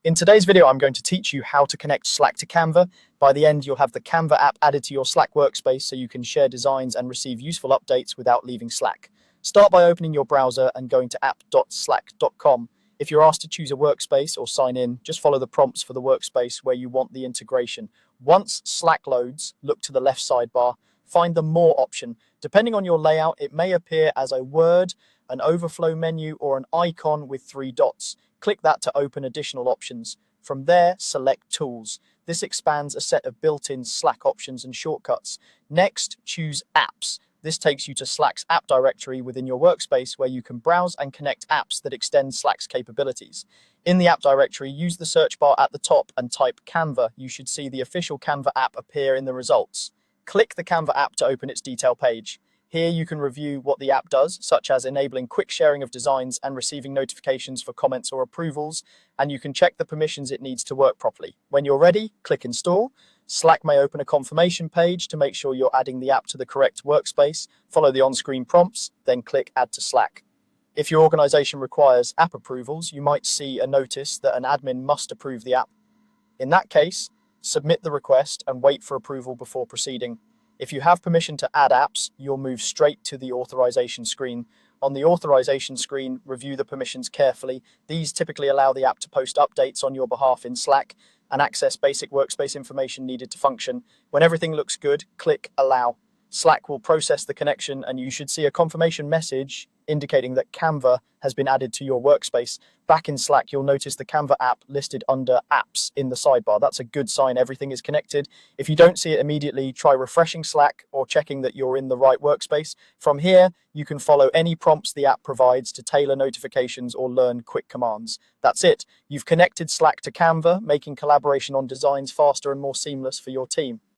In today's video, I'm going to teach you how to connect Slack to Canva. By the end, you'll have the Canva app added to your Slack workspace so you can share designs and receive useful updates without leaving Slack. Start by opening your browser and going to app.slack.com. If you're asked to choose a workspace or sign in, just follow the prompts for the workspace where you want the integration. Once Slack loads, look to the left sidebar, find the More option. Depending on your layout, it may appear as a word, an overflow menu, or an icon with 3 dots. Click that to open additional options. From there, select Tools. This expands a set of built-in Slack options and shortcuts. Next, choose Apps. This takes you to Slack's app directory within your workspace where you can browse and connect apps that extend Slack's capabilities. In the app directory, use the search bar at the top and type Canva. You should see the official Canva app appear in the results. Click the Canva app to open its detail page. Here you can review what the app does, such as enabling quick sharing of designs and receiving notifications for comments or approvals, and you can check the permissions it needs to work properly. When you're ready, click Install. Slack may open a confirmation page to make sure you're adding the app to the correct workspace. Follow the on-screen prompts, then click Add to Slack. If your organization requires app approvals, you might see a notice that an admin must approve the app. In that case, submit the request and wait for approval before proceeding. If you have permission to add apps, you'll move straight to the authorization screen. On the authorization screen, review the permissions carefully. These typically allow the app to post updates on your behalf in Slack and access basic workspace information needed to function. When everything looks good, click Allow. Slack will process the connection and you should see a confirmation message indicating that Canva has been added to your workspace. Back in Slack, you'll notice the Canva app listed under Apps in the sidebar. That's a good sign everything is connected. If you don't see it immediately, try refreshing Slack or checking that you're in the right workspace. From here, you can follow any prompts the app provides to tailor notifications or learn quick commands. That's it. You've connected Slack to Canva, making collaboration on designs faster and more seamless for your team.